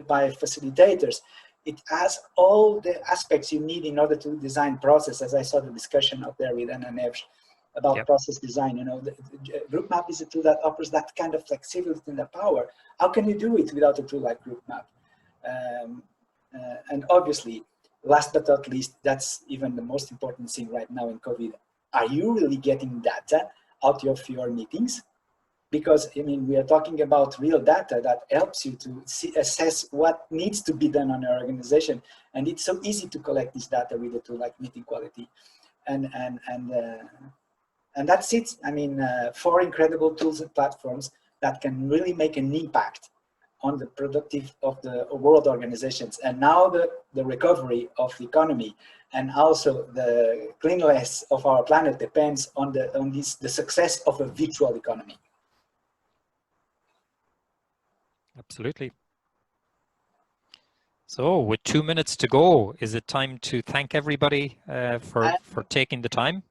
facilitators, it has all the aspects you need in order to design process. As I saw the discussion up there with Anna Neves about process design, you know, the GroupMap is a tool that offers that kind of flexibility and the power. How can you do it without a tool like GroupMap? And obviously, last but not least, that's even the most important thing right now in COVID. Are you really getting data out of your meetings? Because, I mean, we are talking about real data that helps you to assess what needs to be done on your organization. And it's so easy to collect this data with a tool like Meeting Quality. And that's it. I mean, 4 incredible tools and platforms that can really make an impact on the productive of the world organizations, and now the recovery of the economy, and also the cleanliness of our planet depends on the success of a virtual economy. Absolutely. So, with 2 minutes to go, is it time to thank everybody for taking the time?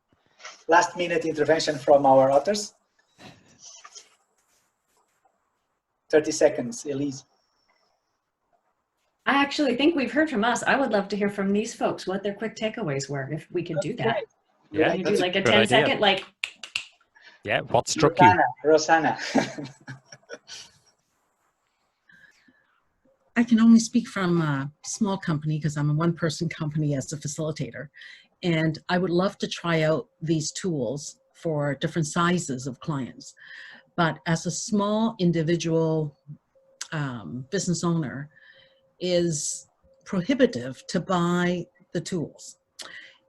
Last minute intervention from our authors. 30 seconds, Elise. I actually think we've heard from us. I would love to hear from these folks what their quick takeaways were, if we could do that. Yeah, can you do like a 10-second, like. Yeah, what struck Rosanna. I can only speak from a small company because I'm a one-person company as a facilitator. And I would love to try out these tools for different sizes of clients. But as a small individual business owner, is prohibitive to buy the tools.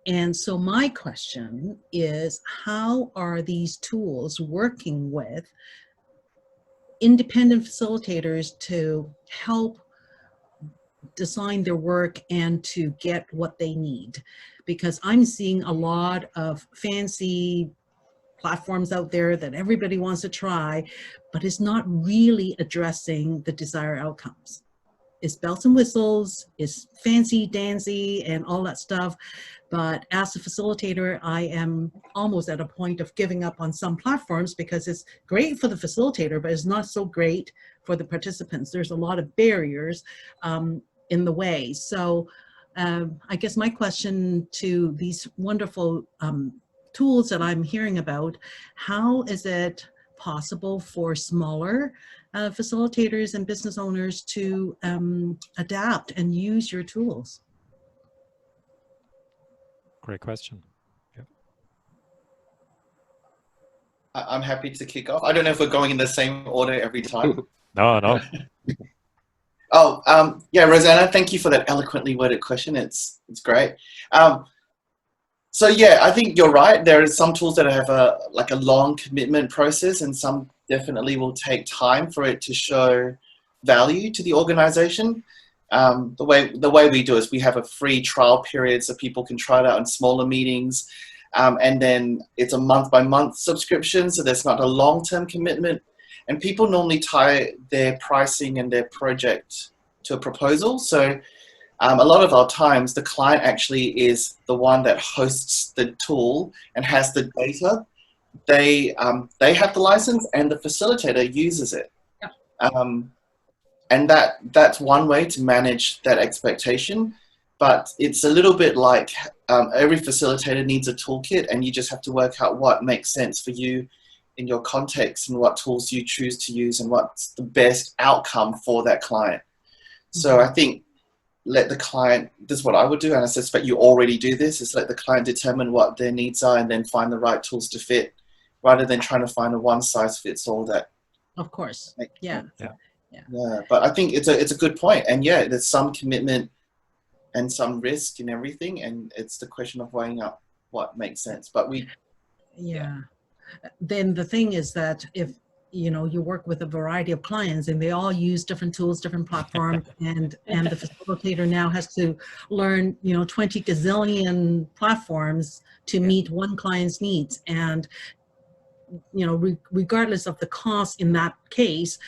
And so my question is, how are these tools working with independent facilitators to help design their work and to get what they need? Because I'm seeing a lot of fancy platforms out there that everybody wants to try, but it's not really addressing the desired outcomes. It's bells and whistles, it's fancy dancy and all that stuff. But as a facilitator, I am almost at a point of giving up on some platforms because it's great for the facilitator, but it's not so great for the participants. There's a lot of barriers in the way. So I guess my question to these wonderful tools that I'm hearing about, how is it possible for smaller facilitators and business owners to adapt and use your tools? Great question. Yeah. I'm happy to kick off. I don't know if we're going in the same order every time. No. Yeah, Rosanna, thank you for that eloquently worded question. It's great. So yeah, I think you're right. There are some tools that have a long commitment process, and some definitely will take time for it to show value to the organization. The way we do is we have a free trial period so people can try it out in smaller meetings. And then it's a month-by-month subscription, so there's not a long-term commitment. And people normally tie their pricing and their project to a proposal. So a lot of our times, the client actually is the one that hosts the tool and has the data. They have the license, and the facilitator uses it. And that's one way to manage that expectation. But it's a little bit like every facilitator needs a toolkit, and you just have to work out what makes sense for you in your context and what tools you choose to use and what's the best outcome for that client. So I think let the client, this is what I would do, and I suspect you already do this, is let the client determine what their needs are and then find the right tools to fit, rather than trying to find a one-size-fits-all that. Of course, yeah. But I think it's a good point, and yeah, there's some commitment and some risk in everything, and it's the question of weighing up what makes sense. But then the thing is that if you work with a variety of clients and they all use different tools, different platforms, and the facilitator now has to learn 20 gazillion platforms to meet one client's needs, and regardless of the cost in that case,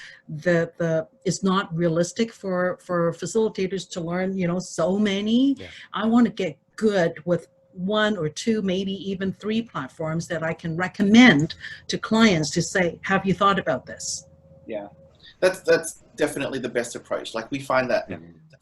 it's not realistic for facilitators to learn so many. I want to get good with one or two, maybe even 3 platforms that I can recommend to clients to say, have you thought about this? Yeah, that's definitely the best approach. Like, we find that the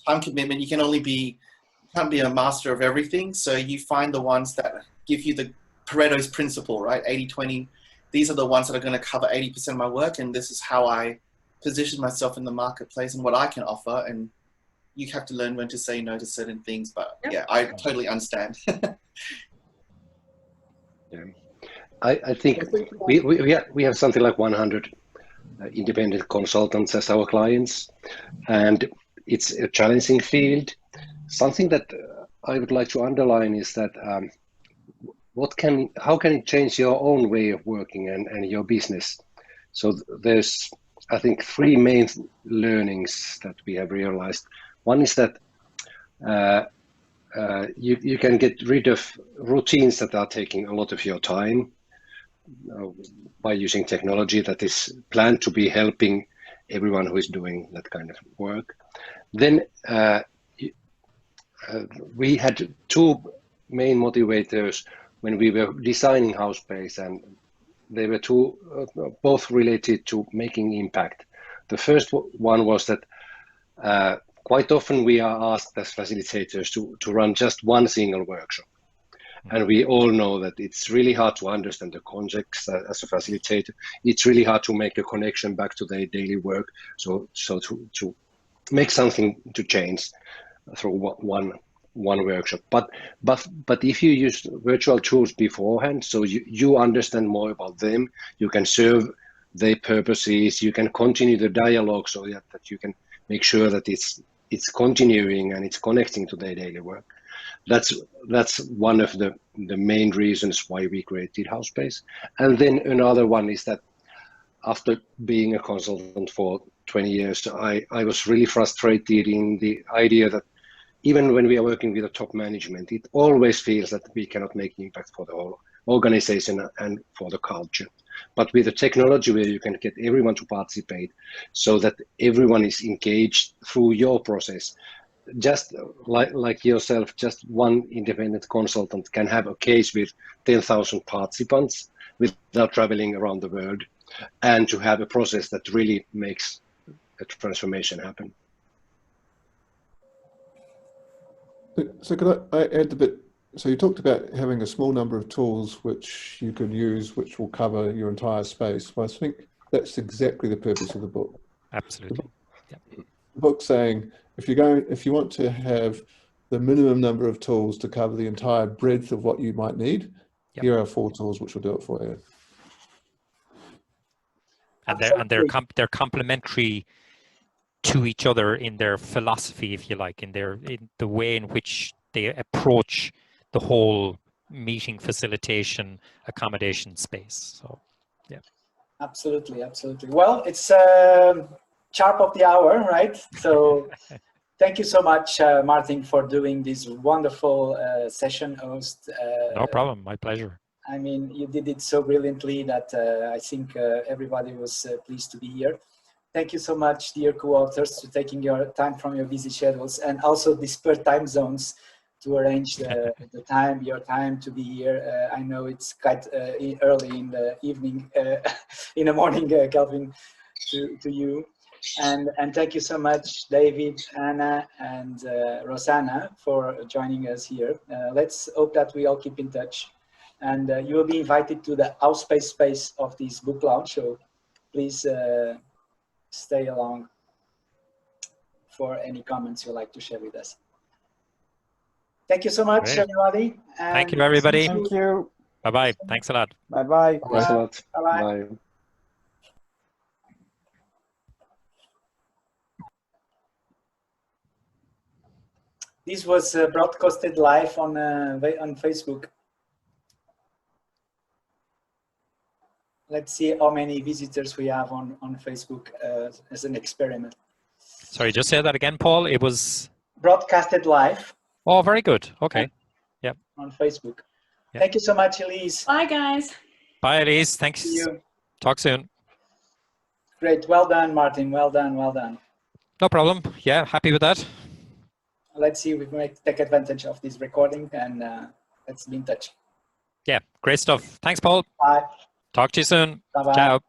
time commitment, you can't be a master of everything. So you find the ones that give you the Pareto's principle, right? 80-20. These are the ones that are going to cover 80% of my work, and this is how I position myself in the marketplace and what I can offer. And you have to learn when to say no to certain things, but yeah, I totally understand. I think we have something like 100 independent consultants as our clients, and it's a challenging field. Something that I would like to underline is that how can it change your own way of working and your business? So there's, I think, 3 main learnings that we have realized. One is that you can get rid of routines that are taking a lot of your time by using technology that is planned to be helping everyone who is doing that kind of work. Then we had 2 main motivators when we were designing HouseSpace, and they were both related to making impact. The first one was that quite often we are asked as facilitators to run just one single workshop. And we all know that it's really hard to understand the context as a facilitator. It's really hard to make a connection back to their daily work. So to make something to change through one workshop. But if you use virtual tools beforehand, so you understand more about them, you can serve their purposes, you can continue the dialogue so that you can make sure that it's continuing and it's connecting to their daily work. That's one of the main reasons why we created HouseSpace. And then another one is that after being a consultant for 20 years, I was really frustrated in the idea that even when we are working with the top management, it always feels that we cannot make impact for the whole organization and for the culture. But with the technology where you can get everyone to participate so that everyone is engaged through your process, just like yourself, just one independent consultant can have a case with 10,000 participants without traveling around the world, and to have a process that really makes a transformation happen. So could I add a bit? So you talked about having a small number of tools which you could use, which will cover your entire space. Well, I think that's exactly the purpose of the book. Absolutely. The book saying, if you want to have the minimum number of tools to cover the entire breadth of what you might need, here are 4 tools which will do it for you. And they're complementary to each other in their philosophy, if you like, in the way in which they approach the whole meeting facilitation accommodation space. So yeah, absolutely. Well, it's sharp of the hour, right? So Thank you so much, Martin, for doing this wonderful session host. No problem, my pleasure. I mean, you did it so brilliantly that I think everybody was pleased to be here. Thank you so much, dear co-authors, for taking your time from your busy schedules and also disparate time zones to arrange your time to be here. I know it's quite early in the evening, in the morning, Kelvin, to you. And thank you so much, David, Anna, and Rosanna for joining us here. Let's hope that we all keep in touch. And you will be invited to the space of this book launch, so please stay along for any comments you'd like to share with us. Thank you so much, Great. everybody. And thank you, everybody. Thank you. Bye-bye. Thanks a lot. Bye-bye. Thanks a lot. Bye-bye. Bye. This was broadcasted live on Facebook. Let's see how many visitors we have on Facebook as an experiment. Sorry, just say that again, Paul. It was broadcasted live. Oh, very good. Okay. Yep. On Facebook. Yep. Thank you so much, Elise. Bye, guys. Bye, Elise. Thanks. See you. Talk soon. Great. Well done, Martin. Well done. Well done. No problem. Yeah, happy with that. Let's see if we can take advantage of this recording and let's be in touch. Yeah, great stuff. Thanks, Paul. Bye. Talk to you soon. Bye-bye. Ciao.